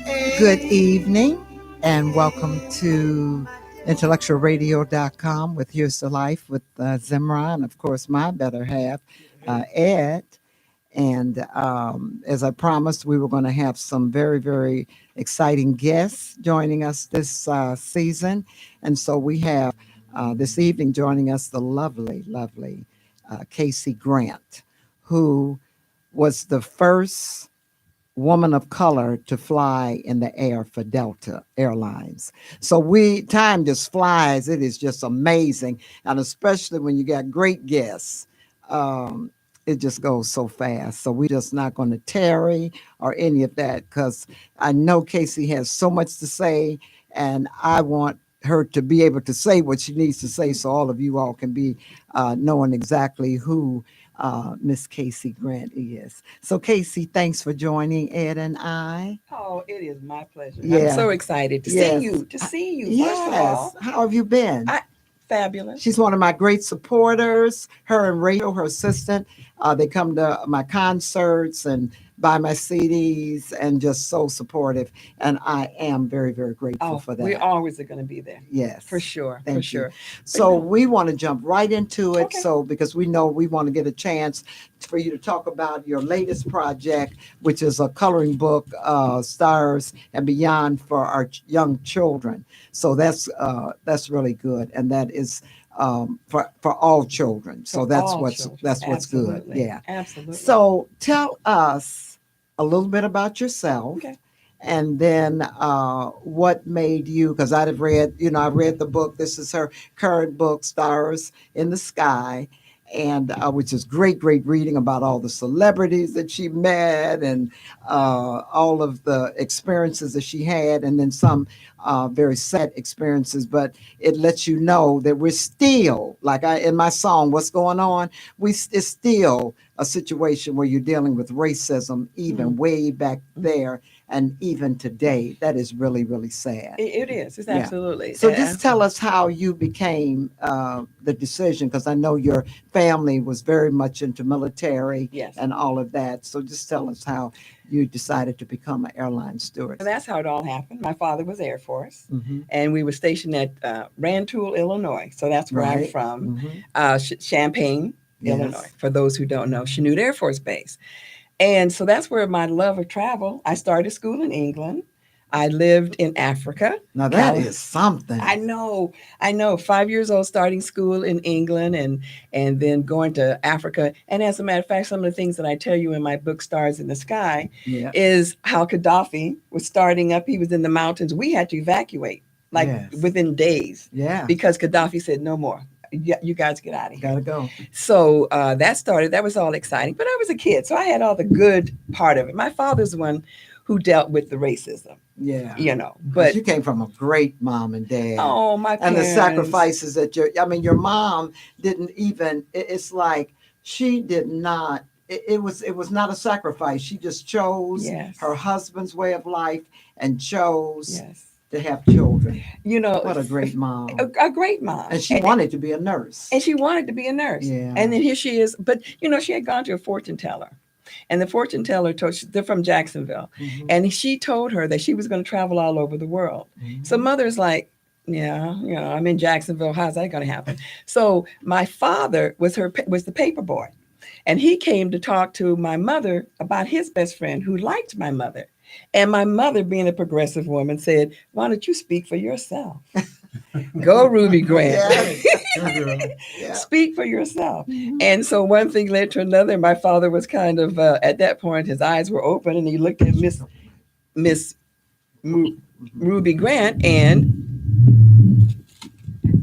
Good evening and welcome to IntellectualRadio.com with Here's the Life with Zemrah and, of course, my better half, Ed. And as I promised, we were going to have some very, very exciting guests joining us this season. And so we have this evening joining us the lovely, lovely Casey Grant, who was the first woman of color to fly in the air for Delta Airlines. So time just flies. It is just amazing. And especially when you got great guests, it just goes so fast. So we're just not going to tarry or any of that because I know Casey has so much to say and I want her to be able to say what she needs to say so all of you all can be knowing exactly who Miss Casey Grant is. So, Casey, thanks for joining Ed and I. Oh, it is my pleasure. Yeah. I'm so excited to see you. To see you. Yes. First of all, how have you been? Fabulous. She's one of my great supporters. Her and Rachel, her assistant, they come to my concerts and buy my CDs and just so supportive. And I am very, very grateful for that. We always are going to be there. Yes. For sure. Thank for you. sure. So we want to jump right into it. Okay. So because we know we want to get a chance for you to talk about your latest project, which is a coloring book, Stars and Beyond for our young children. So that's really good. And that is for all children. So that's what's Absolutely. good. Yeah. Absolutely. So tell us a little bit about yourself. Okay. And then what made you, because I read the book. This is her current book, Stars in the Sky, and which is great reading about all the celebrities that she met and all of the experiences that she had, and then some very sad experiences. But it lets you know that we're still, like in my song, What's Going On? It's still a situation where you're dealing with racism, even way back there. And even today, that is really, really sad. It is. It's absolutely. So just tell us how you became the decision, because I know your family was very much into military and all of that. So just tell us how you decided to become an airline steward. And that's how it all happened. My father was Air Force, and we were stationed at Rantoul, Illinois. So that's where I'm from, Champaign, Illinois. For those who don't know, Chanute Air Force Base. And so that's where my love of travel. I started school in England. I lived in Africa. Now that is something. I know. 5 years old, starting school in England and then going to Africa. And as a matter of fact, some of the things that I tell you in my book, Stars in the Sky, is how Gaddafi was starting up. He was in the mountains. We had to evacuate within days because Gaddafi said no more. You guys get out of here. Gotta go. So that was all exciting. But I was a kid, so I had all the good part of it. My father's the one who dealt with the racism. Yeah. But you came from a great mom and dad. Oh, my parents. And the sacrifices that your mom didn't even, it's like she did not, it was not a sacrifice. She just chose her husband's way of life and chose to have children. What a great mom. A great mom. And she wanted to be a nurse. Yeah. And then here she is. But, she had gone to a fortune teller. And the fortune teller they're from Jacksonville. And she told her that she was going to travel all over the world. So mother's like, I'm in Jacksonville. How's that going to happen? So my father was the paper boy. And he came to talk to my mother about his best friend who liked my mother. And my mother, being a progressive woman, said, why don't you speak for yourself? Go, Ruby Grant. Speak for yourself. And so one thing led to another. My father was kind of, at that point, his eyes were open and he looked at Miss Ruby Grant. And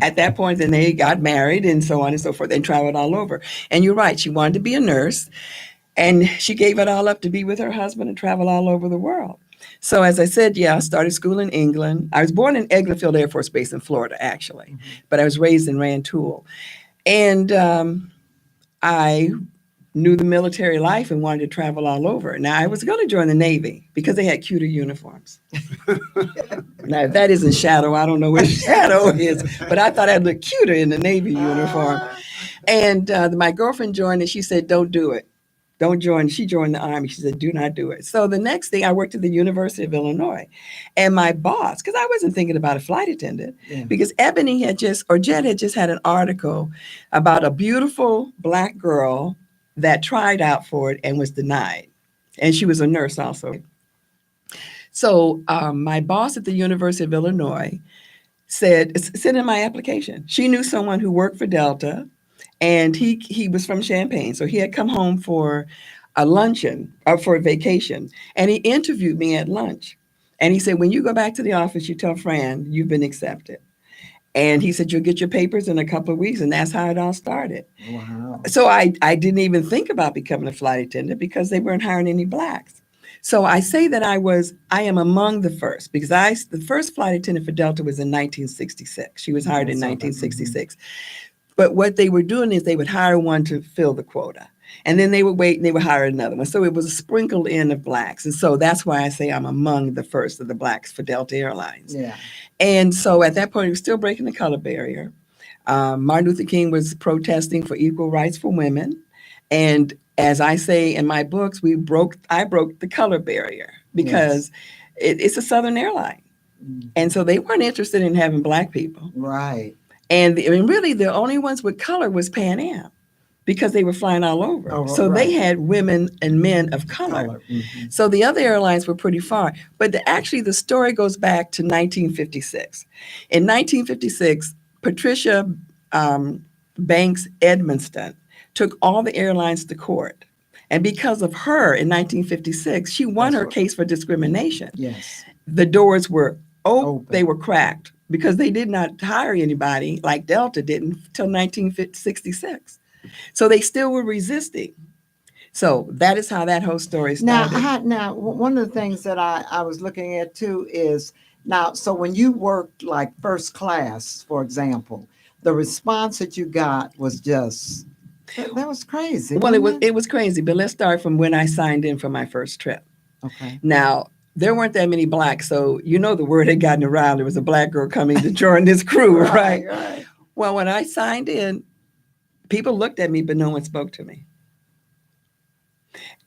at that point, then they got married and so on and so forth. They traveled all over. And you're right. She wanted to be a nurse. And she gave it all up to be with her husband and travel all over the world. So as I said, I started school in England. I was born in Eglinfield Air Force Base in Florida, actually. But I was raised in Rantoul. And I knew the military life and wanted to travel all over. Now, I was going to join the Navy because they had cuter uniforms. Now, if that isn't shadow, I don't know what shadow is. But I thought I'd look cuter in the Navy uniform. And my girlfriend joined and she said, don't do it. Don't join. She joined the Army. She said, do not do it. So the next thing, I worked at the University of Illinois. And my boss, because I wasn't thinking about a flight attendant, because Ebony Jet had just had an article about a beautiful Black girl that tried out for it and was denied. And she was a nurse also. So my boss at the University of Illinois sent in my application. She knew someone who worked for Delta, and he was from Champaign. So he had come home for a luncheon or for a vacation, and he interviewed me at lunch. And he said, when you go back to the office, you tell Fran you've been accepted. And he said, you'll get your papers in a couple of weeks. And that's how it all started. Wow. So I didn't even think about becoming a flight attendant because they weren't hiring any Blacks. So I say that I am among the first, because the first flight attendant for Delta was in 1966. She was hired in 1966. But what they were doing is they would hire one to fill the quota. And then they would wait and they would hire another one. So it was a sprinkled in of Blacks. And so that's why I say I'm among the first of the Blacks for Delta Airlines. Yeah. And so at that point, it was still breaking the color barrier. Martin Luther King was protesting for equal rights for women. And as I say in my books, I broke the color barrier because it's a Southern airline. Mm-hmm. And so they weren't interested in having Black people. Right. And really the only ones with color was Pan Am, because they were flying all over. Oh, so they had women and men of color. Mm-hmm. So the other airlines were pretty far. But actually the story goes back to 1956. In 1956, Patricia Banks Edmonston took all the airlines to court. And because of her in 1956, she won her case for discrimination. Yes. The doors were open. They were cracked because they did not hire anybody like Delta didn't until 1966. So they still were resisting. So that is how that whole story started. Now, one of the things that I was looking at too is so when you worked like first class, for example, the response that you got was just, that was crazy. Well, it was crazy, but let's start from when I signed in for my first trip. Okay. Now, there weren't that many Blacks, so the word had gotten around. There was a Black girl coming to join this crew, right? Well, when I signed in, people looked at me, but no one spoke to me.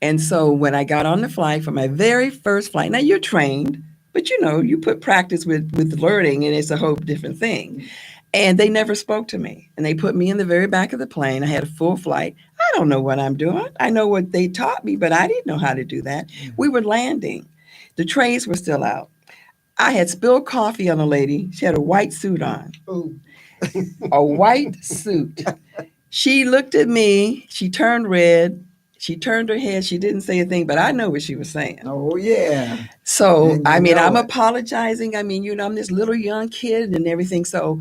And so when I got on the flight for my very first flight, now you're trained, but you put practice with learning, and it's a whole different thing. And they never spoke to me. And they put me in the very back of the plane. I had a full flight. I don't know what I'm doing. I know what they taught me, but I didn't know how to do that. We were landing. The trays were still out. I had spilled coffee on a lady. She had a white suit on. Ooh. A white suit. She looked at me. She turned red. She turned her head. She didn't say a thing, but I know what she was saying. Oh, yeah. So, I'm apologizing. I'm this little young kid and everything. So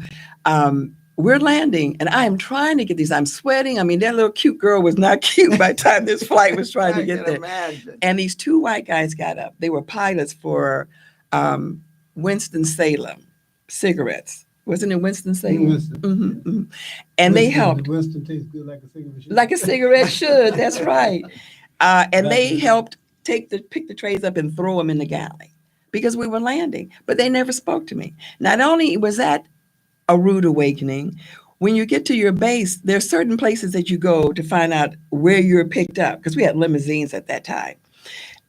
we're landing, and I am trying to get these. I'm sweating. That little cute girl was not cute by the time this flight was trying to get there. Imagine. And these two white guys got up. They were pilots for Winston-Salem cigarettes. Wasn't it Winston-Salem? Winston. Mm-hmm, mm-hmm. And they helped. Winston tastes good like a cigarette. Like a cigarette should. That's right. And they helped pick the trays up and throw them in the galley because we were landing. But they never spoke to me. Not only was that a rude awakening, when you get to your base, there are certain places that you go to find out where you're picked up, because we had limousines at that time.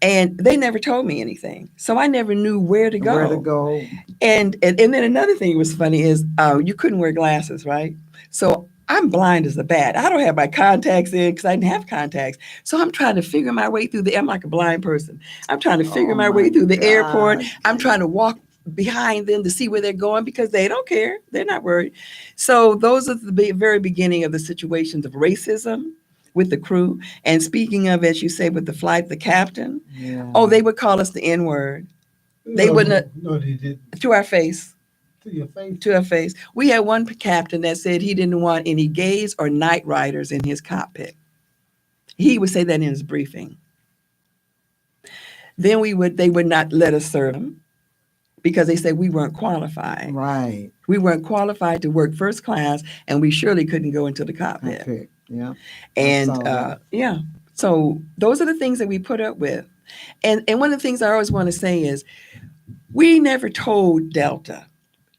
And they never told me anything. So I never knew where to go. And then another thing that was funny is you couldn't wear glasses, right? So I'm blind as a bat. I don't have my contacts in because I didn't have contacts. So I'm trying to figure my way through I'm like a blind person. I'm trying to figure my way through the airport. I'm trying to walk behind them to see where they're going because they don't care. They're not worried. So those are the very beginning of the situations of racism with the crew. And speaking of, as you say, with the flight, the captain, they would call us the N-word. They wouldn't. No, they didn't. To our face. To your face? To our face. We had one captain that said he didn't want any gays or night riders in his cockpit. He would say that in his briefing. Then they would not let us serve them because they said we weren't qualified. Right. We weren't qualified to work first class, and we surely couldn't go into the cockpit. Yeah. And so those are the things that we put up with. And one of the things I always want to say is we never told Delta.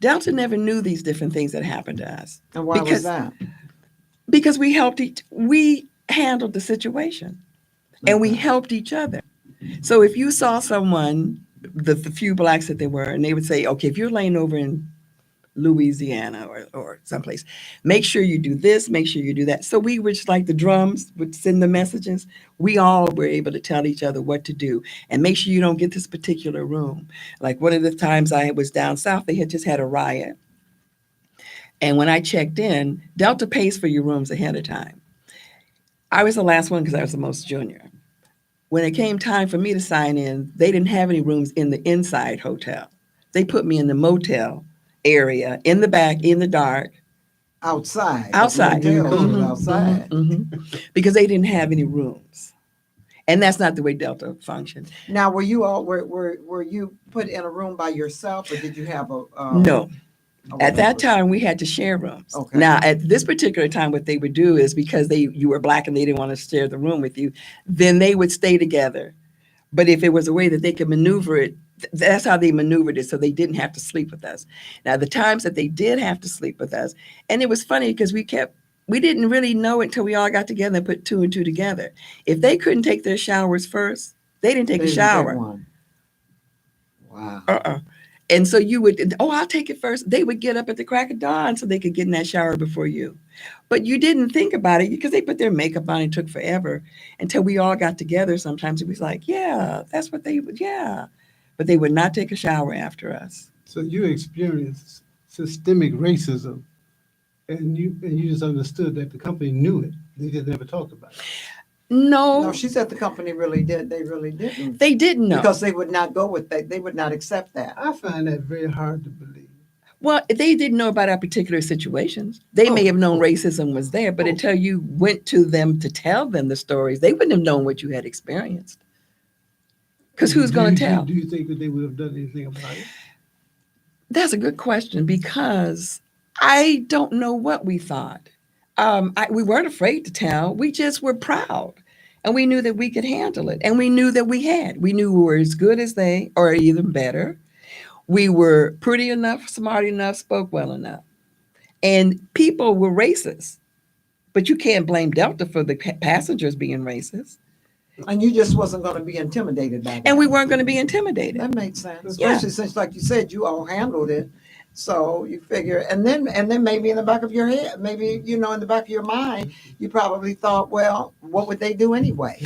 Delta never knew these different things that happened to us. And why was that? Because we handled the situation. and we helped each other. So if you saw someone, the few blacks that they were, and they would say, okay, if you're laying over in Louisiana or someplace, make sure you do this, make sure you do that. So we were just like the drums would send the messages. We all were able to tell each other what to do and make sure you don't get this particular room. Like one of the times I was down south, they had just had a riot. And when I checked in, Delta pays for your rooms ahead of time. I was the last one because I was the most junior. When it came time for me to sign in, they didn't have any rooms in the inside hotel. They put me in the motel area in the back, in the dark. Outside. Outside. Outside. Because they didn't have any rooms. And that's not the way Delta functioned. Now, were you all were you put in a room by yourself, or did you have a no. At that time, we had to share rooms. Okay. Now, at this particular time, what they would do is because you were black and they didn't want to share the room with you, then they would stay together. But if it was a way that they could maneuver it, that's how they maneuvered it, so they didn't have to sleep with us. Now, the times that they did have to sleep with us, and it was funny because we didn't really know it until we all got together and put two and two together. If they couldn't take their showers first, they didn't take a shower. Wow. And so you would, I'll take it first. They would get up at the crack of dawn so they could get in that shower before you. But you didn't think about it because they put their makeup on and took forever until we all got together. Sometimes it was like, yeah, that's what they would, yeah. But they would not take a shower after us. So you experienced systemic racism, and you just understood that the company knew it. They just never talked about it. No, she said the company really did. They really didn't. They didn't know. Because they would not go with that. They would not accept that. I find that very hard to believe. Well, they didn't know about our particular situations. They may have known racism was there, but until you went to them to tell them the stories, they wouldn't have known what you had experienced. Because who's going to tell? Do you think that they would have done anything about it? That's a good question because I don't know what we thought. We weren't afraid to tell. We just were proud. And we knew that we could handle it. And we knew that we had. We knew we were as good as they or even better. We were pretty enough, smart enough, spoke well enough. And people were racist. But you can't blame Delta for the passengers being racist. And you just wasn't going to be intimidated by that. And we weren't going to be intimidated. That makes sense. Especially since, like you said, you all handled it. So you figure, and then maybe in the back of your head, maybe, in the back of your mind, you probably thought, well, what would they do anyway?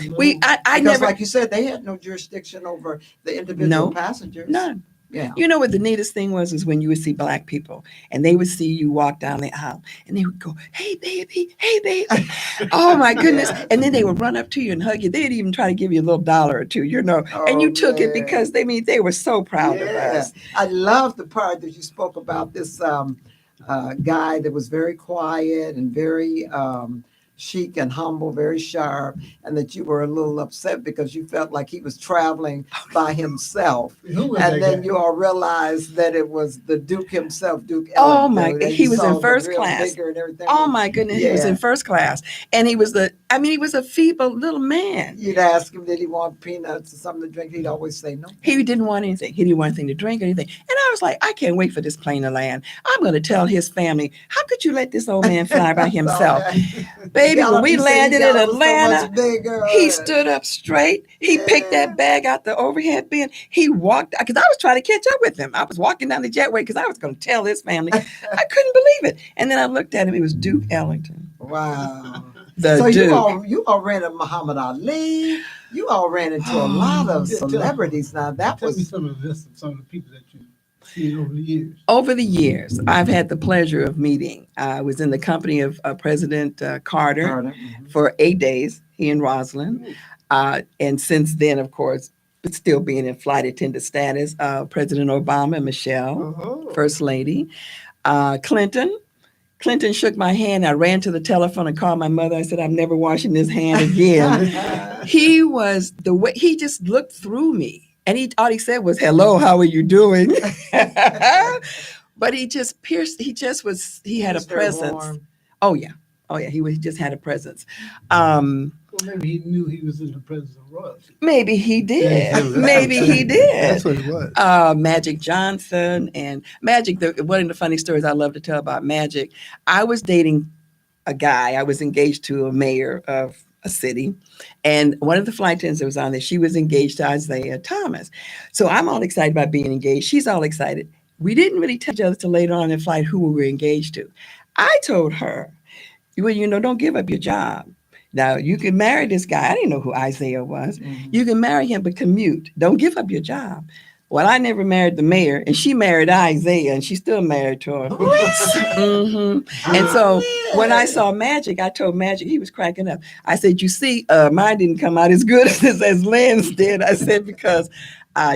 I never, like you said, they had no jurisdiction over the individual passengers. None. Yeah. You know what the neatest thing was is when you would see black people and they would see you walk down the aisle and they would go, hey, baby, hey, baby. Oh, my goodness. Yeah. And then they would run up to you and hug you. They'd even try to give you a little $1 or $2, and you took it because they were so proud of us. I love the part that you spoke about this guy that was very quiet and very chic and humble, very sharp, and that you were a little upset because you felt like he was traveling by himself. And then you all realized that it was the Duke himself, Duke Ellington. Oh my, he was in first class. Oh my goodness, he was in first class. And he was he was a feeble little man. You'd ask him, did he want peanuts or something to drink? He'd always say no. He didn't want anything. He didn't want anything to drink or anything. And I was like, I can't wait for this plane to land. I'm going to tell his family, how could you let this old man fly by himself? Baby, when we landed in Atlanta, he stood up straight. He picked that bag out the overhead bin. He walked, because I was trying to catch up with him. I was walking down the jetway because I was going to tell his family. I couldn't believe it. And then I looked at him. It was Duke Ellington. Wow. So Duke. You all ran into Muhammad Ali. You all ran into a lot of celebrities. Now that was some of the people that you seen over the years. Over the years, I've had the pleasure of meeting. I was in the company of President Carter for 8 days. He and Rosalind, and since then, of course, but still being in flight attendant status. President Obama and Michelle, First Lady, Clinton shook my hand. I ran to the telephone and called my mother. I said, I'm never washing this hand again. He was the way, he just looked through me. And all he said was, hello, how are you doing? But he just pierced, he had a presence. Warm. Oh, yeah. He just had a presence. Well, maybe he knew he was in the presence of royalty. Maybe he did. Maybe he did. That's what it was. Magic Johnson and Magic. One of the funny stories I love to tell about Magic. I was dating a guy. I was engaged to a mayor of a city. And one of the flight attendants that was on there, she was engaged to Isaiah Thomas. So I'm all excited about being engaged. She's all excited. We didn't really tell each other till later on in flight who we were engaged to. I told her, well, don't give up your job. Now, you can marry this guy. I didn't know who Isaiah was. Mhm. You can marry him, but commute. Don't give up your job. Well, I never married the mayor, and she married Isaiah, and she's still married to him. And so when I saw Magic, I told Magic, he was cracking up. I said, you see, mine didn't come out as good as Lynn's did. I said, because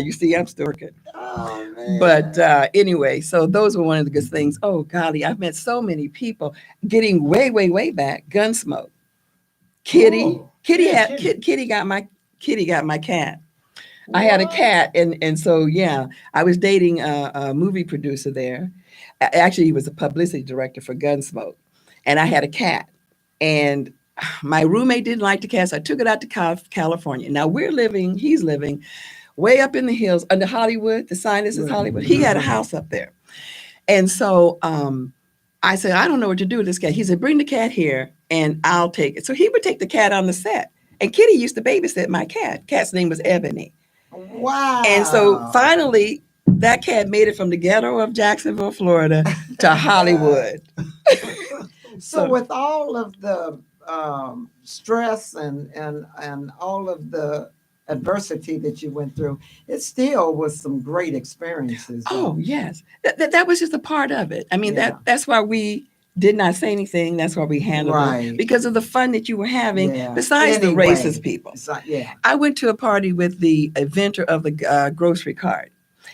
you see, I'm still working. Oh, man. But anyway, so those were one of the good things. Oh, golly, I've met so many people getting way, way, way back. Gunsmoke. Kitty. Oh, Kitty yeah, had Kitty. Kitty got my cat. I had a cat, and so yeah, I was dating a movie producer there. Actually, he was a publicity director for Gunsmoke, and I had a cat. And my roommate didn't like the cat, so I took it out to California. Now he's living way up in the hills under Hollywood. The sign is Hollywood. He had a house up there, and so I said, I don't know what to do with this cat. He said, bring the cat here, and I'll take it. So he would take the cat on the set, and Kitty used to babysit my cat. Cat's name was Ebony. Wow. And so finally, that cat made it from the ghetto of Jacksonville, Florida to Hollywood. So with all of the stress and all of the adversity that you went through, it still was some great experiences. Oh, yes. That was just a part of it. I mean, Yeah. that's why we did not say anything. That's why we handled Right. it. Because of the fun that you were having, Yeah. besides the Anyway, racist people. Yeah. I went to a party with the inventor of the grocery cart.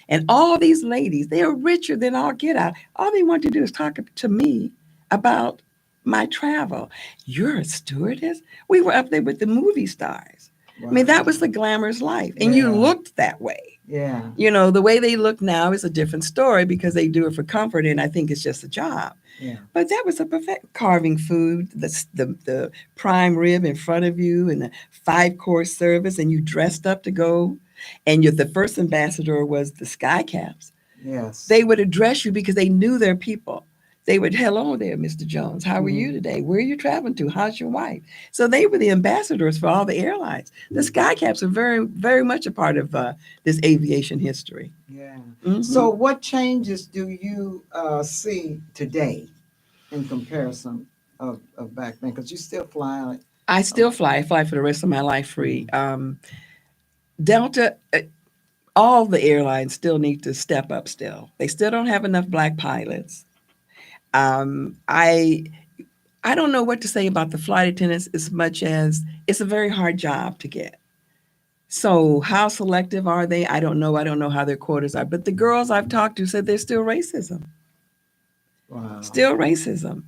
And all these ladies, they are richer than all get out. All they want to do is talk to me about my travel. You're a stewardess? We were up there with the movie stars. I mean, that was the glamorous life. And you Yeah. looked that way. Yeah. The way they look now is a different story because they do it for comfort. And I think it's just a job. Yeah. But that was a perfect carving food, the prime rib in front of you and the 5-course service, and you dressed up to go. And the first ambassador was the Sky Caps. Yes. They would address you because they knew their people. They would, hello there, Mr. Jones. How are you today? Where are you traveling to? How's your wife? So they were the ambassadors for all the airlines. The Sky Caps are very, very much a part of this aviation history. Yeah. Mhm. So what changes do you see today in comparison of back then? Because you still fly. I still fly. I fly for the rest of my life free. Delta, all the airlines still need to step up still. They still don't have enough black pilots. I don't know what to say about the flight attendants as much as it's a very hard job to get. So how selective are they? I don't know. I don't know how their quotas are. But the girls I've talked to said there's still racism. Wow. Still racism.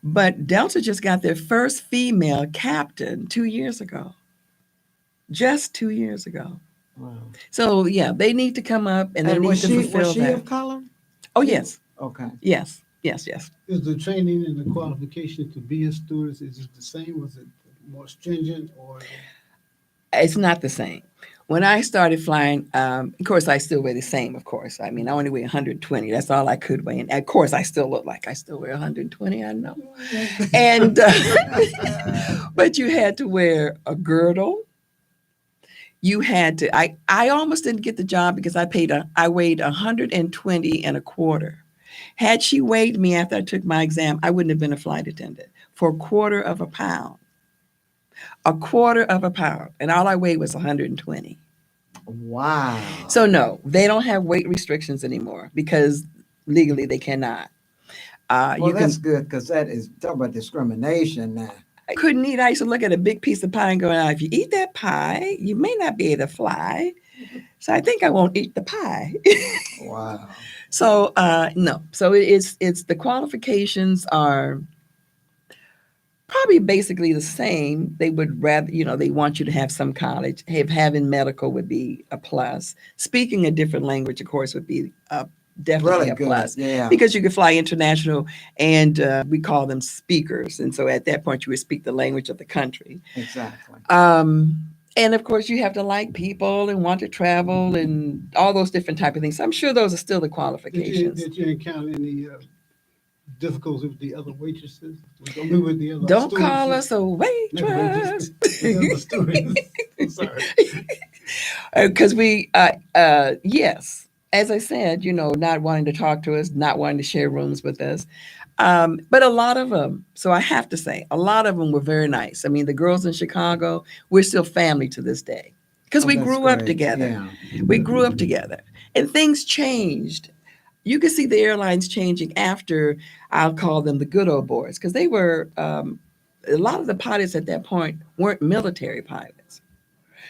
But Delta just got their first female captain 2 years ago. Just 2 years ago. Wow. So yeah, they need to come up and they need to fulfill was she that. of color? Oh yes, Okay. yes. Is the training and the qualification to be a stewardess, is it the same? Was it more stringent or? It's not the same. When I started flying, of course, I still weigh the same, of course. I mean, I only weigh 120. That's all I could weigh. And of course, I still look like I still weigh 120, I know. And, but you had to wear a girdle. You had to, I almost didn't get the job because I weighed 120 and a quarter. Had she weighed me after I took my exam, I wouldn't have been a flight attendant for a quarter of a pound. A quarter of a pound. And all I weighed was 120. Wow. So no, they don't have weight restrictions anymore because legally they cannot. Well, that's good because that is talk about discrimination now. I couldn't eat. I used to look at a big piece of pie and go, if you eat that pie, you may not be able to fly. So I think I won't eat the pie. Wow. So no. So it's the qualifications are probably basically the same. They would rather, they want you to have some college. Having medical would be a plus. Speaking a different language, of course, would be definitely Really a good. plus. Yeah. Because you could fly international, and we call them speakers. And so at that point, you would speak the language of the country. Exactly. And of course, you have to like people and want to travel and all those different type of things. So I'm sure those are still the qualifications. Did you encounter any difficulty with the other waitresses? With the other Don't call stewardesses? us a waitress. With the other stewardesses. I'm sorry. Because yes, as I said, not wanting to talk to us, not wanting to share rooms with us. But a lot of them, so I have to say, a lot of them were very nice. I mean, the girls in Chicago, we're still family to this day because we that's grew up great. together. Yeah. We grew up together and things changed. You can see the airlines changing after, I'll call them the good old boys, because they were, a lot of the pilots at that point weren't military pilots.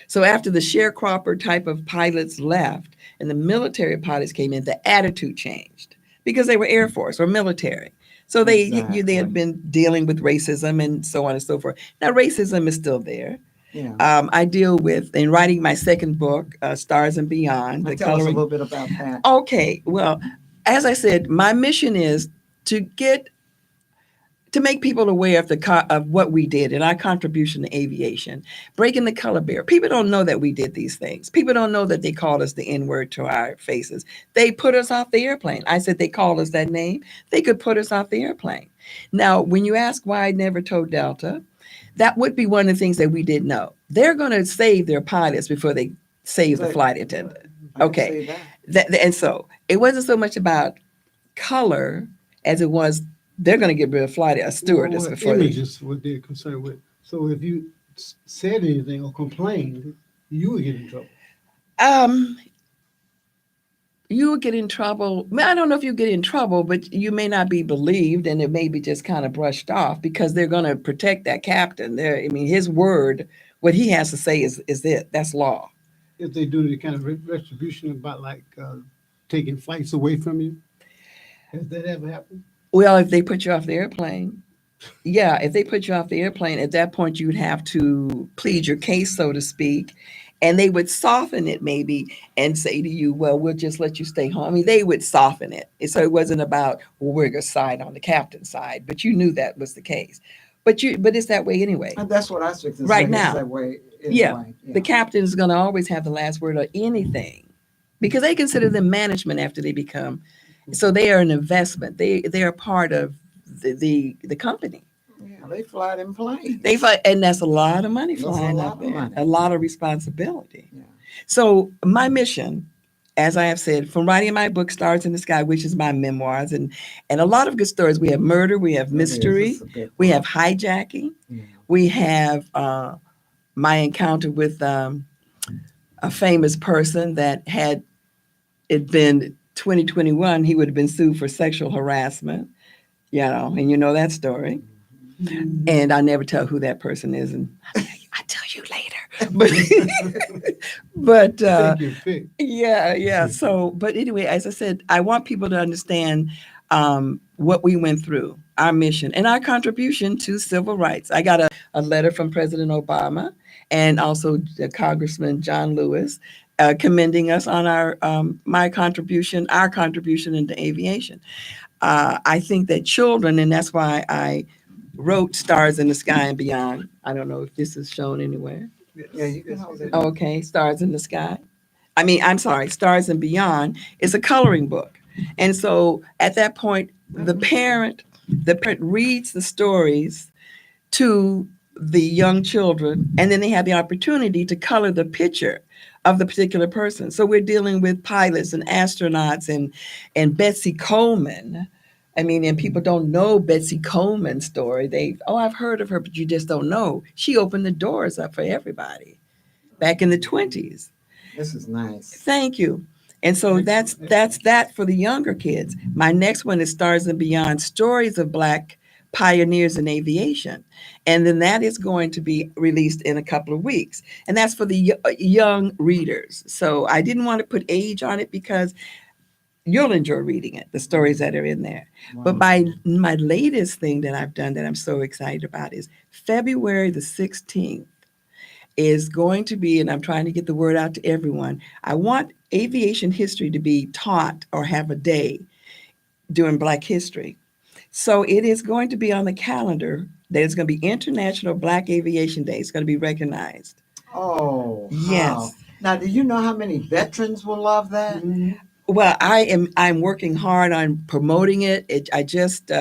So after the sharecropper type of pilots left and the military pilots came in, the attitude changed because they were Air Force or military. So they had Exactly. been dealing with racism and so on and so forth. Now racism is still there. Yeah. I deal with, in writing my second book, Stars and Beyond, Now the tell us a coloring. little bit about that. Okay, well, as I said, my mission is to make people aware of of what we did and our contribution to aviation, breaking the color barrier. People don't know that we did these things. People don't know that they called us the N-word to our faces. They put us off the airplane. I said they called us that name. They could put us off the airplane. Now, when you ask why I never told Delta, that would be one of the things that we didn't know. They're going to save their pilots before they save the flight attendant. Okay. And so it wasn't so much about color as it was they're going to get rid of a stewardess before images what they're concerned with. So if you said anything or complained, you would get in trouble. You would get in trouble. I don't know if you get in trouble, but you may not be believed, and it may be just kind of brushed off because they're going to protect that captain. I mean, his word, what he has to say is it. That's law. If they do the kind of retribution about taking flights away from you, has that ever happened? Well, if they put you off the airplane, yeah, if they put you off the airplane, at that point you'd have to plead your case, so to speak, and they would soften it maybe and say to you, well, we'll just let you stay home. I mean, they would soften it. So it wasn't about, well, we're going to side on the captain's side, but you knew that was the case. But it's that way anyway. And that's what I was thinking. Right now. That way anyway. Yeah, the captain is going to always have the last word on anything because they consider them management after they become. So they are an investment. They are part of the company. Yeah, they fly them planes. They fly, and that's a lot of money That's flying a lot up of there. money. A lot of responsibility. Yeah. So my mission, as I have said, from writing my book Stars in the Sky, which is my memoirs, and a lot of good stories. We have murder, we have mystery, we have hijacking, we have my encounter with a famous person that had it been 2021, he would have been sued for sexual harassment, and you know that story. Mm-hmm. And I never tell who that person is, and I'll tell you later. But yeah. So, but anyway, as I said, I want people to understand what we went through, our mission, and our contribution to civil rights. I got a letter from President Obama and also Congressman John Lewis commending us on our contribution into aviation. I think that children, and that's why I wrote Stars in the Sky and Beyond. I don't know if this is shown anywhere. Yeah, you can hold it. Okay, Stars in the Sky. I'm sorry, Stars and Beyond is a coloring book. And so at that point, the parent reads the stories to the young children, and then they have the opportunity to color the picture of the particular person. So we're dealing with pilots and astronauts and Betsy Coleman. I mean, and people don't know Betsy Coleman's story. I've heard of her, but you just don't know. She opened the doors up for everybody back in the 20s. This is nice. Thank you. And so that's that for the younger kids. My next one is Stars and Beyond, Stories of Black Pioneers in Aviation. And then that is going to be released in a couple of weeks. And that's for the young readers. So I didn't want to put age on it because you'll enjoy reading it, the stories that are in there. Wow. But my latest thing that I've done that I'm so excited about is February the 16th is going to be, and I'm trying to get the word out to everyone, I want aviation history to be taught or have a day during Black History. So it is going to be on the calendar that it's going to be International Black Aviation Day. It's going to be recognized. Oh, yes. Wow. Now, do you know how many veterans will love that? Mm-hmm. Well, I'm working hard on promoting it. I just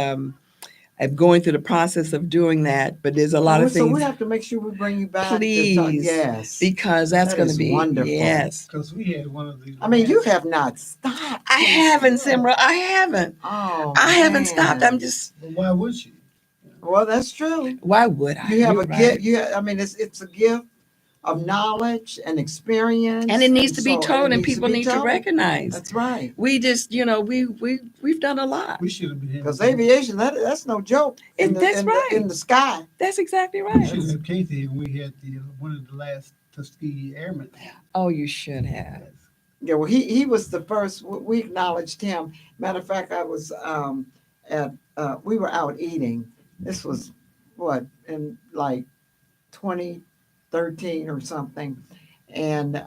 I'm going through the process of doing that, but there's a lot of So we things. have to make sure we bring you back. Please, yes, because that's that going to is be wonderful. yes. Because we had one of the. I mean, you have not stopped. I haven't, Zemrah. I haven't. Oh, I haven't man. stopped. I'm just. Well, why would you? Well, that's true. Why would I? You have You're a right. gift. I mean, it's a gift of knowledge and experience, And it needs to be so told, it and needs people be need to told. recognize. That's right. We just, we've done a lot. We should have been. Because aviation, that's no joke. That's right. In the sky. That's exactly We right. should have Casey when we had one of the last Tuskegee Airmen. Oh, you should have. Yeah, well, he was the first. We acknowledged him. Matter of fact, I was we were out eating. This was in like 2013 or something, and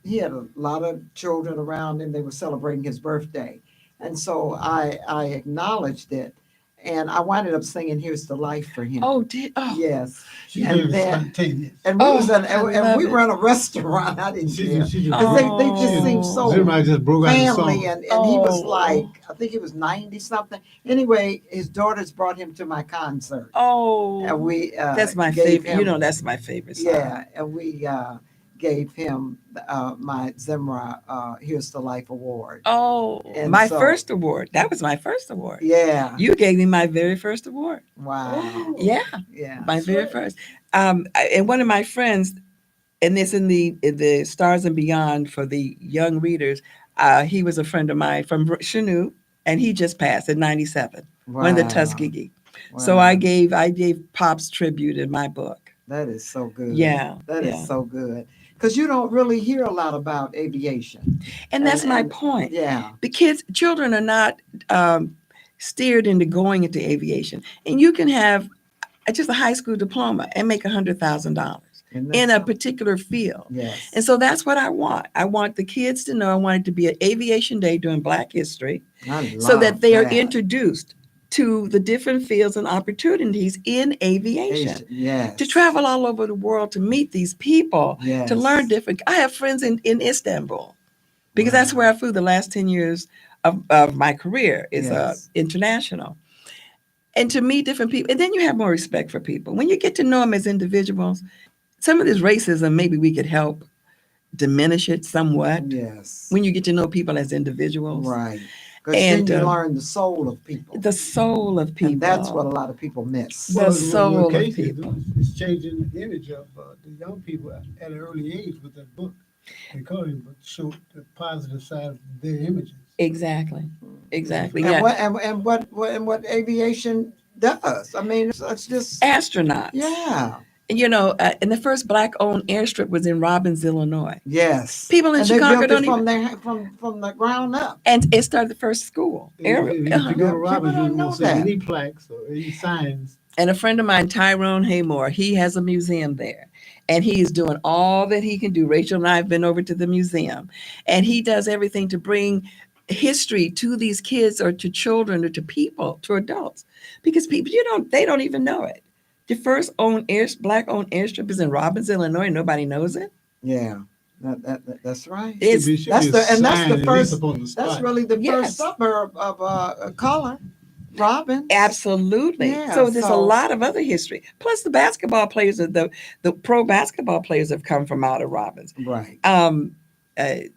he had a lot of children around him. They were celebrating his birthday, and so I acknowledged it, and I wound up singing "Here's the Life" for him. Oh, Yes. She And was then- spontaneous. And we Oh, was I love we it. were in a restaurant. I didn't care. She Because they just seem so Zemrah just broke out the family, song. and he was Oh. like, I think he was 90 something. Anyway, his daughters brought him to my concert, Oh, and we that's my gave favorite. him- That's my favorite song. yeah, and we gave him my Zemrah Here's the Life Award. Oh, And my so- first award. That was my first award. Yeah. You gave me my very first award. Wow. Yeah, Yeah. my very first. And one of my friends, and this in the Stars and Beyond for the young readers, he was a friend of mine from Chanute, and he just passed at 97. One of the Wow. Tuskegee. So Wow. I gave Pop's tribute in my book. That is so good. Yeah, That is yeah. so good. Because you don't really hear a lot about aviation. And that's my and- point. Yeah. The children are not steered into going into aviation. And you can have just a high school diploma and make $100,000 And in that's a particular field. Yes. And so that's what I want. I want the kids to know. I want it to be an aviation day during Black History so that they are introduced to the different fields and opportunities in aviation. Yes. To travel all over the world to meet these people, Yes. to learn different. I have friends in Istanbul because that's Wow. where I flew the last 10 years of my career is Yes. international. And to meet different people. And then you have more respect for people. When you get to know them as individuals, some of this racism, maybe we could help diminish it somewhat Yes. when you get to know people as individuals. Right. Because And, then you learn the soul of people. The soul of people. And that's what a lot of people miss. The soul of Casey people. is changing the image of the young people at an early age with that book. They call him, but show the positive side of their images. Exactly. Exactly. And Yeah. what aviation does. I mean, it's just Astronauts. yeah. And the first Black-owned airstrip was in Robbins, Illinois. Yes. People in And Chicago they built don't it even. from the ground up. And it started the first school. If you go to People Robbins, don't you know won't see that. any plaques or any signs. And a friend of mine, Tyrone Haymore, he has a museum there. And he is doing all that he can do. Rachel and I have been over to the museum. And he does everything to bring history to these kids or to children or to people, to adults. Because people, they don't even know it. The first Black-owned airstrip is in Robbins, Illinois. Nobody knows it. Yeah. That's right. It's that's the first. On the spot. That's really the Yes. first suburb of color. Robin. absolutely. Yeah, So there's a so- lot of other history. Plus the basketball players, the pro basketball players have come from out of Robbins. Right. I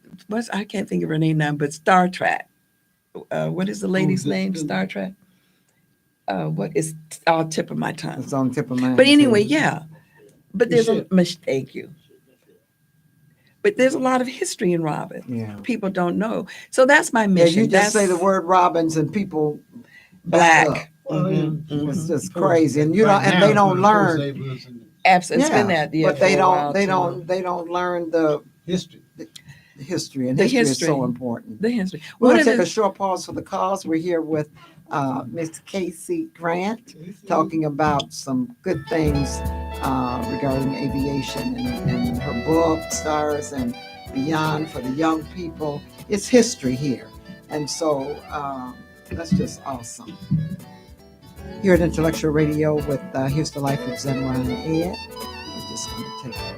can't think of her name now, but Star Trek. What is the lady's the- name? the- Star Trek. What is on tip of my tongue? It's on the tip of my. But anyway, too. yeah. But there's a thank you. But there's a lot of history in Robbins. Yeah. People don't know. So that's my Yeah, mission. you just say the word Robbins and people back up. Black. Well, yeah. Mhm. It's just Of course. crazy, and you Right don't, and now, they don't for the learn. first labels and Absolutely. It's been that. Yeah, but they for a while, they too. don't learn the history. history, and The history is history. so important. The history. We're One going of to take the- a short pause for the cause. We're here with Miss Casey Grant, talking about some good things regarding aviation and her book, Stars and Beyond for the young people. It's history here. And so that's just awesome. Here at Intellectual Radio with Here's the Life of Zemrah and Ed. We're just going to take a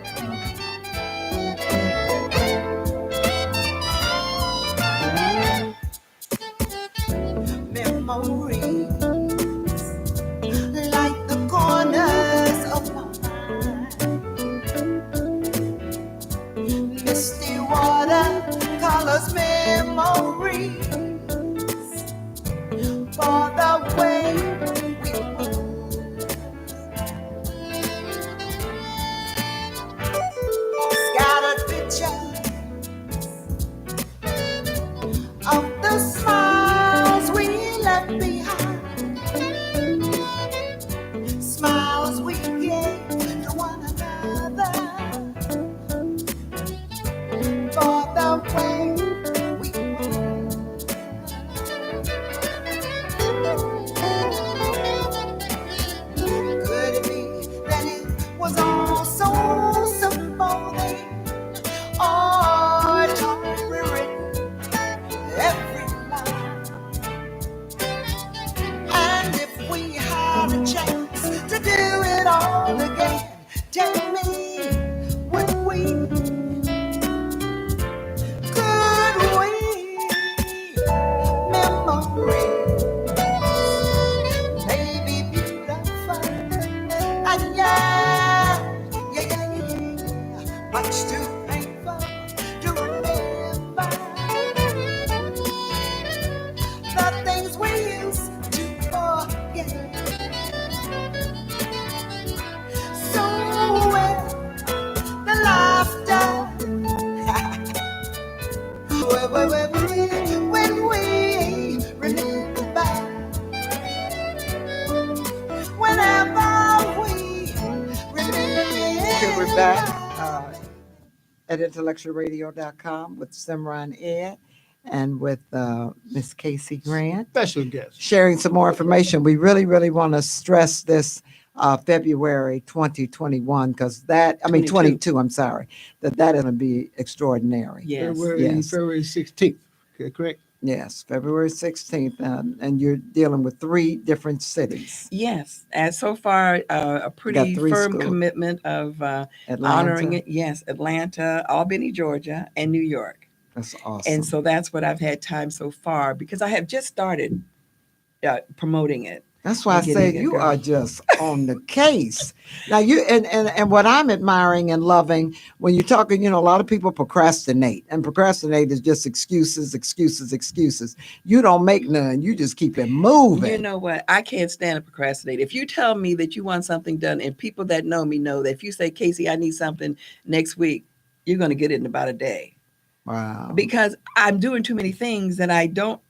us memories for the way we move. Scattered pictures of the smiles we left behind, smiles we gave to one another for the way we move. Could it be that it was all so simple then? Oh, it's already written, every line. And if we had a chance to do it all again, tell me, would we? Could we? Memories may be beautiful, and yeah, much too painful to remember the things we used to forget. So well, the laughter when we remember, whenever we remember. Okay, we're back at IntellectualRadio.com with Zemrah and Ed, and with Miss Casey Grant, Special guest. sharing some more information. We really, really want to stress this February 2021, because that, I mean 22, I'm sorry, that is going to be extraordinary. Yes. February 16th, correct? Yes, February 16th, and you're dealing with 3 different cities. Yes, and so far a pretty Got 3 firm schools. commitment of Atlanta. honoring it. Yes, Atlanta, Albany, Georgia, and New York. That's awesome. And so that's what I've had time so far, because I have just started promoting it. That's why I Getting say it you going. are just on the case. Now you and what I'm admiring and loving when you're talking, a lot of people procrastinate, and procrastinate is just excuses. You don't make none. You just keep it moving. You know what? I can't stand to procrastinate. If you tell me that you want something done, and people that know me know that if you say, Casey, I need something next week, you're going to get it in about a day. Wow. Because I'm doing too many things that I don't.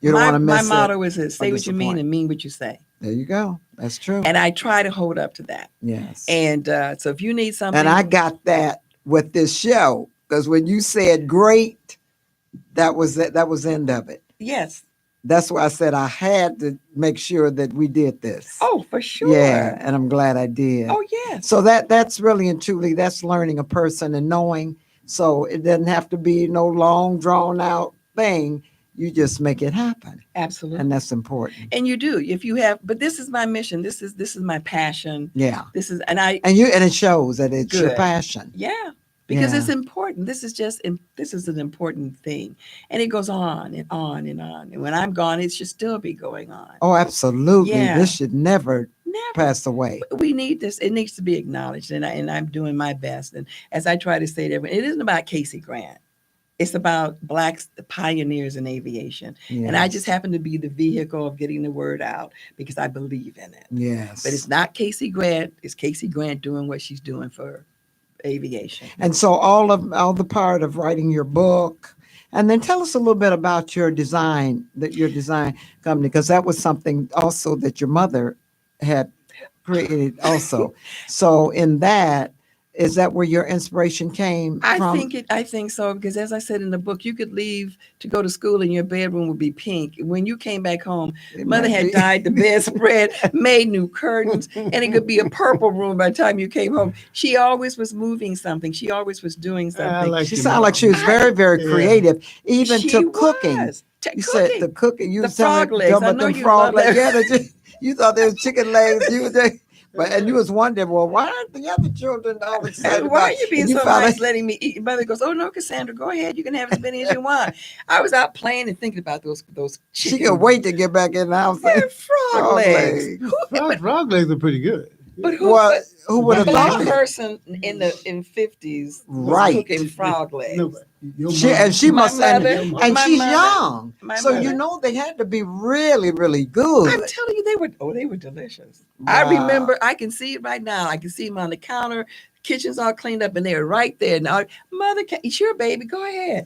You don't want to My miss motto is this: say or what you mean disappoint. and mean what you say. There you go. That's true. And I try to hold up to that. Yes. And so if you need something, And I got that with this show, because when you said great, that was it. That was the end of it. yes. That's why I said I had to make sure that we did this. Oh, for sure. Yeah, and I'm glad I did. Oh, yes. So that's really and truly, that's learning a person and knowing. So it doesn't have to be no long drawn out thing. You just make it happen. Absolutely. And that's important. And you do. If you have, but this is my mission. This is my passion. Yeah. This is, And it shows that it's your Good. passion. yeah, because Yeah. it's important. This is an important thing. And it goes on and on and on. And when I'm gone, it should still be going on. Oh, absolutely. Yeah. This should never Never. pass away. We need this. It needs to be acknowledged. And I'm doing my best. And as I try to say to everyone, it isn't about Casey Grant. It's about Black pioneers in aviation. And I just happen to be the vehicle of getting the word out because I believe in it. Yes. But it's not Casey Grant. It's Casey Grant doing what she's doing for aviation. And so all the part of writing your book, and then tell us a little bit about your design company, because that was something also that your mother had created also. So in that, is that where your inspiration came from? I think so, because as I said in the book, you could leave to go to school and your bedroom would be pink. When you came back home, It mother might had be. dyed the bedspread, made new curtains, and it could be a purple room by the time you came home. She always was moving something. She always was doing something. She sounded like she was very, very Yeah. creative, even She to cooking. was. You said the cooking. You The was telling frog legs. I about know them you frog love legs. that. Yeah, you thought they was chicken legs. And you was wondering, well, why aren't the other children all excited? Why are you being and so found nice out- letting me eat? Your mother goes, oh no, Cassandra, go ahead. You can have as many as you want. I was out playing and thinking about those She chicken. could wait to get back in the house. Yeah, frog Frog legs. legs. Frog legs are pretty good. But who? What? Who would A have black thought it? person in 50s was Right. cooking frog legs. No, but Your She mother. and she My must mother, and my she's mother, young, my so you mother. know they had to be really, really I'm good. telling you, they were delicious. I Wow. remember, I can see it right now. I can see them on the counter, kitchen's all cleaned up, and they're right there. Now, mother, sure, baby, go ahead.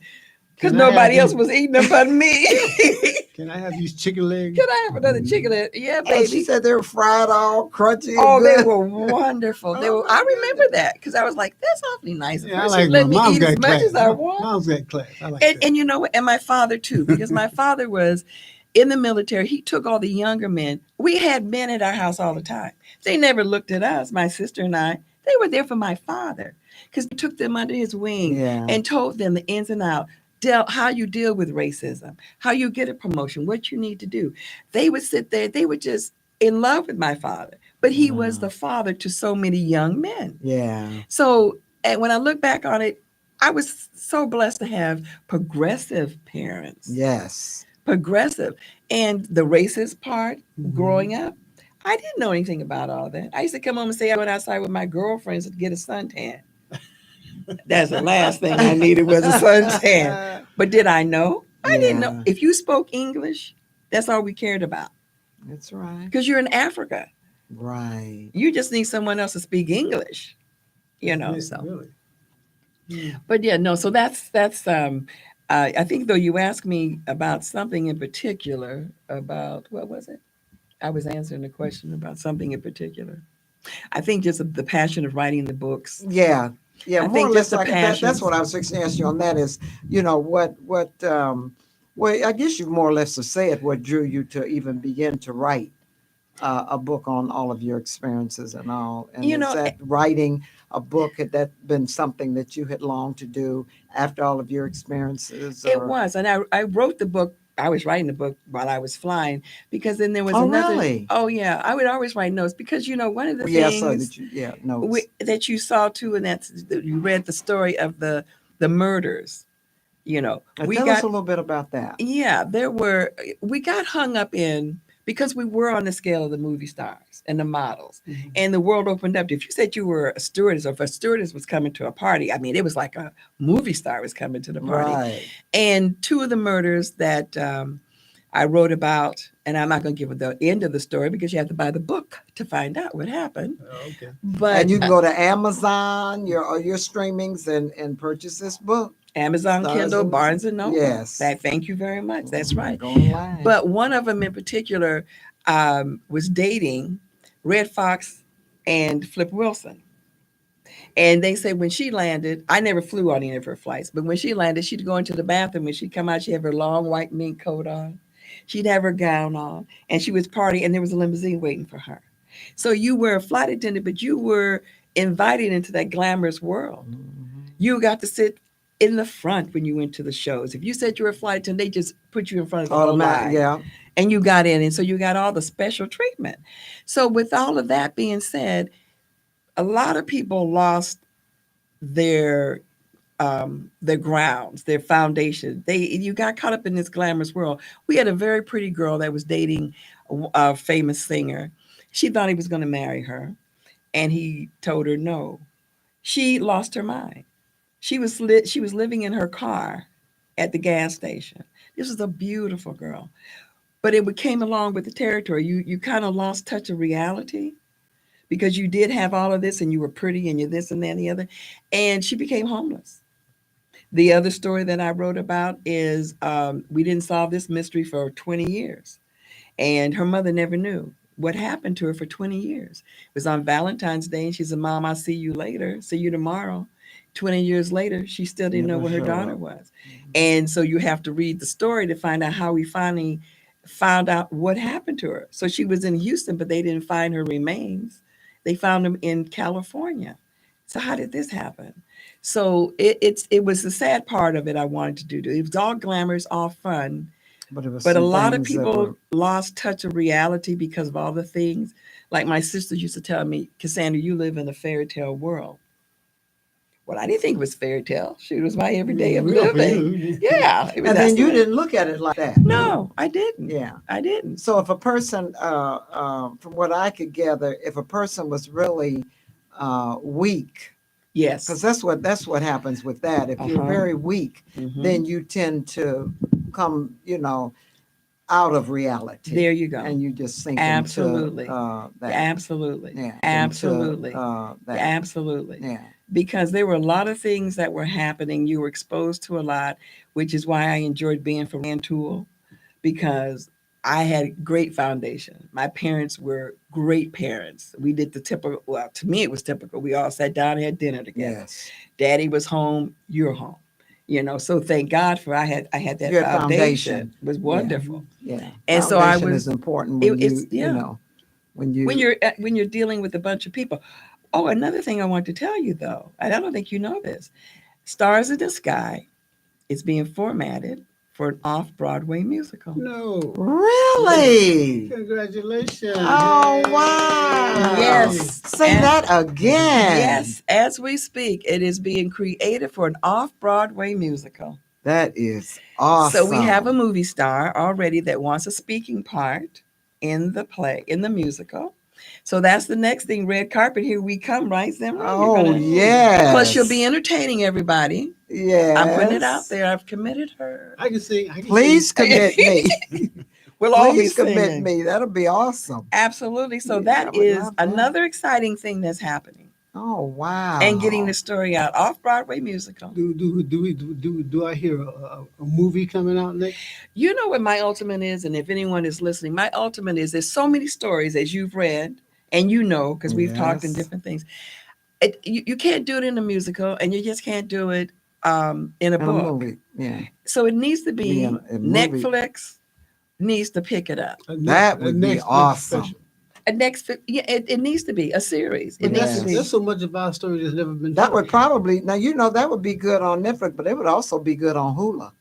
Because Can I have nobody else these- was eating them but me. Can I have these chicken legs? Can I have another chicken leg? Yeah, And she baby. said they were fried all crunchy and Oh, they good. were wonderful. They Oh, were. my I remember goodness. that because I was like, "That's awfully nice." Yeah, I First, like she let me mom's eat as got much class. as I want. Mom's got class. I like And, that. and you know what? And my father too, because my father was in the military. He took all the younger men. We had men at our house all the time. They never looked at us, my sister and I. They were there for my father because he took them under his wing Yeah. and told them the ins and outs, how you deal with racism, how you get a promotion, what you need to do. They would sit there. They were just in love with my father, but he was the father to so many young men. Yeah. So, and when I look back on it, I was so blessed to have progressive parents. Yes. Progressive. And the racist part, Mhm. growing up, I didn't know anything about all that. I used to come home and say I went outside with my girlfriends to get a suntan. That's the last thing I needed was a suntan. But did I know? I didn't know. Yeah. If you spoke English, that's all we cared about. That's right. Because you're in Africa. Right. You just need someone else to speak English. So. Really. Hmm. But yeah, no. So that's I think though you asked me about something in particular about what was it? I was answering a question about something in particular. I think just the passion of writing the books. Yeah. Yeah. I More think or less just the like that, that's passions. what I was fixing to ask you on that is, well, I guess you more or less have said what drew you to even begin to write a book on all of your experiences and all. And You is know, that writing a book, had that been something that you had longed to do after all of your experiences? It or- was, and I wrote the book. I was writing the book while I was flying because then there was Oh, another. really? Oh yeah, I would always write notes because one of the Yeah, things so that notes. that you saw too, and that's that you read the story of the murders. We Tell us got a little bit about that. yeah, we got hung up in because we were on the scale of the movie stars and the models, Mhm. and the world opened up. If you said you were a stewardess, or if a stewardess was coming to a party, I mean, it was like a movie star was coming to the party. Right. And two of the murders that I wrote about, and I'm not going to give the end of the story because you have to buy the book to find out what happened. Oh, okay. But And you can go to Amazon, your streamings, and purchase this book. Amazon, Stars Kindle, and- Barnes and Noble. Yes. Thank you very much. That's right. Go online. But one of them in particular was dating Red Fox and Flip Wilson. And they say when she landed, I never flew on any of her flights, but when she landed, she'd go into the bathroom and she'd come out, she'd have her long white mink coat on. She'd have her gown on and she was partying and there was a limousine waiting for her. So you were a flight attendant, but you were invited into that glamorous world. Mhm. You got to sit in the front when you went to the shows. If you said you were a flight attendant, they just put you in front of the whole Automatic, line. yeah. And you got in, and so you got all the special treatment. So with all of that being said, a lot of people lost their grounds, their foundation. You got caught up in this glamorous world. We had a very pretty girl that was dating a famous singer. She thought he was going to marry her, and he told her no. She lost her mind. She was living in her car at the gas station. This was a beautiful girl. But it came along with the territory. You kind of lost touch of reality because you did have all of this and you were pretty and you're this and that and the other. And she became homeless. The other story that I wrote about is we didn't solve this mystery for 20 years. And her mother never knew what happened to her for 20 years. It was on Valentine's Day and she said, Mom, I'll see you later. See you tomorrow. 20 years later, she still didn't know Never where her showed daughter up. was. And so you have to read the story to find out how we finally found out what happened to her. So she was in Houston, but they didn't find her remains. They found them in California. So how did this happen? So it was the sad part of it I wanted to do. It was all glamorous, all fun. But, it was But a some lot of things that people were- lost touch of reality because of all the things. Like my sister used to tell me, Cassandra, you live in a fairy tale world. Well, I didn't think it was fairy tale. She was my everyday of Real for living. you. Yeah. and then you didn't look at it like that. No, I didn't. Yeah. I didn't. So if a person, from what I could gather, if a person was really weak Yes. Because that's what happens with that. If you're very weak, then you tend to come, out of reality. There you go. And you just sink Absolutely. into that. Absolutely. Yeah. Absolutely. Into, that. Absolutely. Yeah. Because there were a lot of things that were happening. You were exposed to a lot, which is why I enjoyed being for Rand Tool, because I had great foundation. My parents were great parents. We did the typical, well, to me it was typical. We all sat down and had dinner together. Yes. Daddy was home, you're home. So thank God for I had that Your foundation. It was wonderful. Yeah. And so Foundation is important when when you're dealing with a bunch of people. Oh, another thing I want to tell you though, and I don't think you know this, Stars in the Sky is being formatted for an off-Broadway musical. No. Really? Congratulations. Oh, wow. Yes. Say that again. Yes, as we speak, it is being created for an off-Broadway musical. That is awesome. So we have a movie star already that wants a speaking part in the play, in the musical. So that's the next thing. Red carpet, here we come, right, Zemrah? Oh, yes. Plus, she'll be entertaining everybody. Yes. I'm putting it out there. I've committed her. I can sing. Please commit me. We'll all be Please commit singing. me. That'll be awesome. Absolutely. So Yeah, that is another exciting thing that's happening. Oh, wow. And getting the story out. Off-Broadway musical. Do I hear a movie coming out next? You know what my ultimate is, and if anyone is listening, my ultimate is there's so many stories as you've read, and because we've talked in different things. You can't do it in a musical, and you just can't do it in a book. Movie. Yeah. So it needs to be Netflix needs to pick it up. That would be awesome. It needs to be a series. It needs to be. There's so much of our story that's never been. That would probably that would be good on Netflix, but it would also be good on Hulu.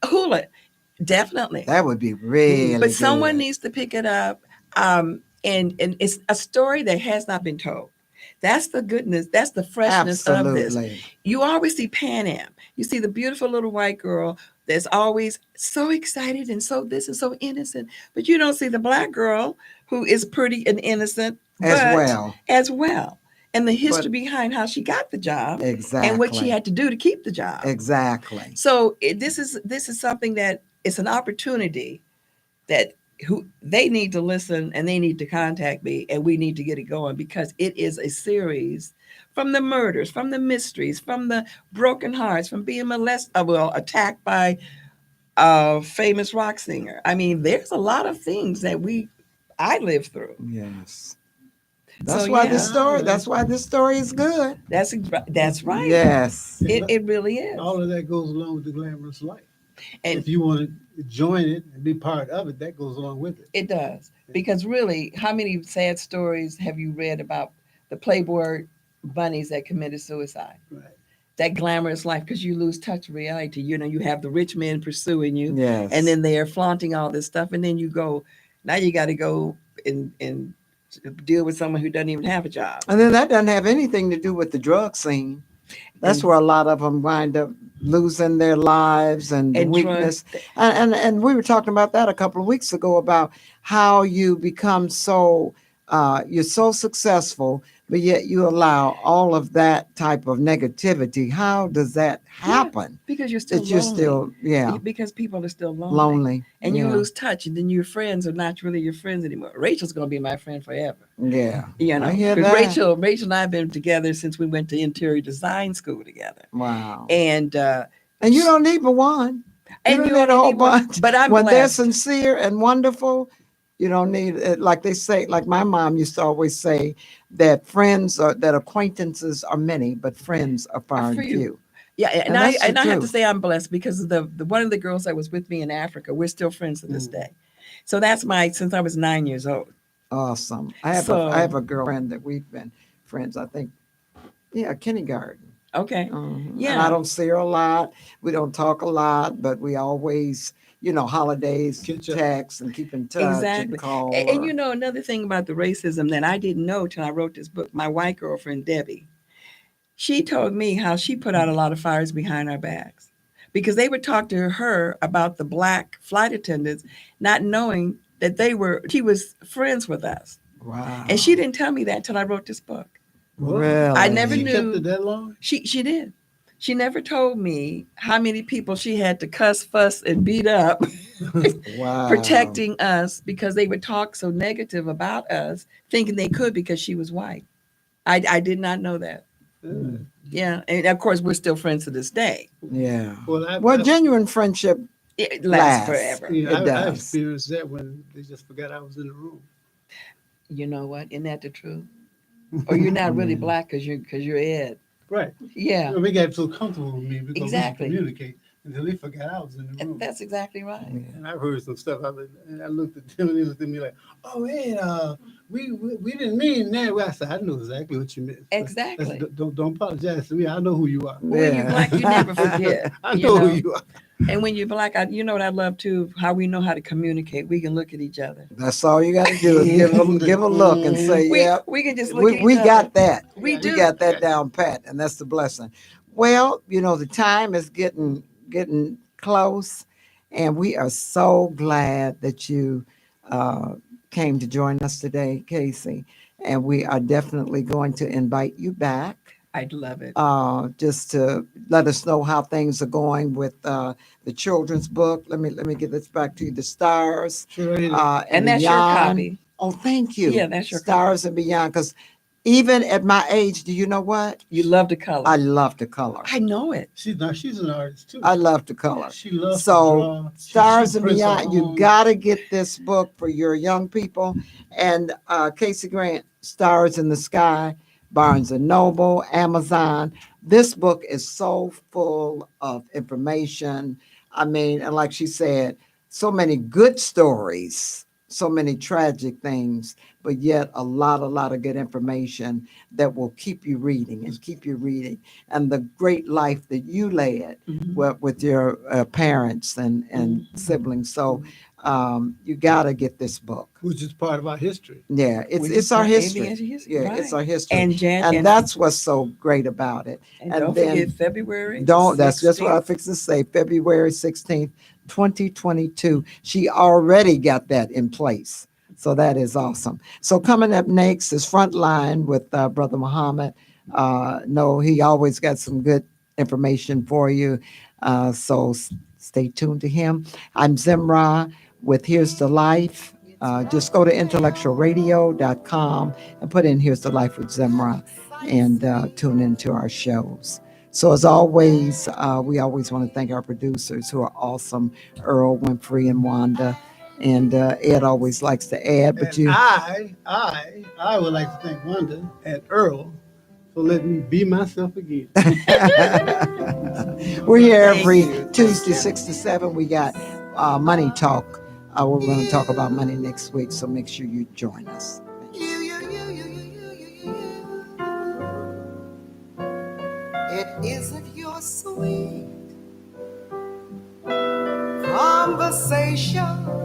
Hulu, definitely. That would be really. But someone needs to pick it up, and it's a story that has not been told. That's the goodness. That's the freshness of this. You always see Pan Am. You see the beautiful little white girl that's always so excited and so this and so innocent, but you don't see the black girl who is pretty and innocent as well. And the history behind how she got the job, and what she had to do to keep the job. Exactly. So this is something that it's an opportunity that they need to listen, and they need to contact me, and we need to get it going, because it is a series from the murders, from the mysteries, from the broken hearts, from being attacked by a famous rock singer. I mean, there's a lot of things that I lived through. Yes. That's why this story is good. That's right. Yes. It really is. All of that goes along with the glamorous life. And if you want to join it and be part of it, that goes along with it. It does. Because really, how many sad stories have you read about the Playboy bunnies that committed suicide? Right. That glamorous life, because you lose touch with reality. You have the rich men pursuing you, yes. and then they are flaunting all this stuff, and then you got to go and deal with someone who doesn't even have a job. And then that doesn't have anything to do with the drug scene. That's where a lot of them wind up losing their lives and weakness. And we were talking about that a couple of weeks ago, about how you become you're so successful, but yet you allow all of that type of negativity. How does that happen? Because you're still lonely. Because people are still lonely. And you lose touch, and then your friends are not really your friends anymore. Rachel's going to be my friend forever. Yeah. I hear that. Rachel and I have been together since we went to interior design school together. Wow. And you don't need but one. You don't need a whole bunch. But when they're sincere and wonderful, you don't need it. Like they say, like my mom used to always say, that acquaintances are many, but friends are far and few. Yeah, and I have to say I'm blessed, because the one of the girls that was with me in Africa, we're still friends to this day. So that's since I was 9 years old. Awesome. I have a girlfriend that we've been friends, I think, kindergarten. Okay. Mm-hmm. Yeah. And I don't see her a lot. We don't talk a lot, but we always, holidays, text and keep in touch. Exactly. And call. And another thing about the racism that I didn't know till I wrote this book, my white girlfriend, Debbie, she told me how she put out a lot of fires behind our backs, because they would talk to her about the black flight attendants, not knowing that she was friends with us. Wow. And she didn't tell me that till I wrote this book. Really? I never She kept knew. it that long? She did. She never told me how many people she had to cuss, fuss, and beat up Wow. protecting us because they would talk so negative about us, thinking they could because she was white. I did not know that. Mm. Yeah, and of course we're still friends to this day. Yeah. Well, Well, genuine friendship It lasts lasts. forever. yeah, It I does. experienced that when they just forgot I was in the room. You know what? Isn't that the truth? Or you're not really Yeah. black because you're Ed. Right. Yeah, You know, they got so comfortable with me because Exactly. we could communicate until they forgot I was in the room. that's exactly right. Yeah. And I've heard some stuff. And I looked at them and they looked at me like, "Oh, Ed, we didn't mean that." Well, I said, "I know exactly what you meant. Exactly. Don't apologize to me. I know who you are. Well, when you're black, you never forget. I know who you are." And when you're black, you know what I love too? How we know how to communicate. We can look at each other. That's all you got to do is give a look and say, "Yeah, We can just look at each we other. got that. We We do. got that down pat, and that's the blessing." Well, the time is getting close, and we are so glad that you came to join us today, Casey. And we are definitely going to invite you back. I'd love it. Just to let us know how things are going with the children's book. Let me get this back to you. The Stars Sure. And that's your Beyond. copy. Oh, thank you. Yeah, that's your Stars and Beyond. Because even at my age, do you know what? You love the color. I love the color. I know it. She's an artist too. I love the color. She loves So, to draw. Stars She and prints her Beyond, you own. got to get this book for your young people. And Casey Grant, Stars in the Sky, Barnes and Noble, Amazon. This book is so full of information. I mean, and like she said, so many good stories, so many tragic things, but yet a lot of good information that will keep you reading and keep you reading. And the great life that you led with your parents and siblings. So you got to get this book. Which is part of our history. Yeah, Which it's is our our history. aviation history, Yeah, right. it's our history. And Jan, And that's what's so great about it. and and don't then- forget February. That's just what I 16th. fixed to say. February 16th, 2022. She already got that in place. So that is awesome. So coming up next is Frontline with Brother Muhammad. No, he always got some good information for you. So stay tuned to him. I'm Zemrah with Here's the Life. Just go to IntellectualRadio.com and put in Here's the Life with Zemrah and tune into our shows. So as always, we always want to thank our producers who are awesome, Earl, Winfrey, and Wanda. And Ed always likes to add, but And I would like to thank Wanda and Earl for letting me be myself again. we're here Thank every you. Tuesday, 6 to 7. We got Money Talk. We're going to talk about money next week, so make sure you join us. It isn't your sweet conversation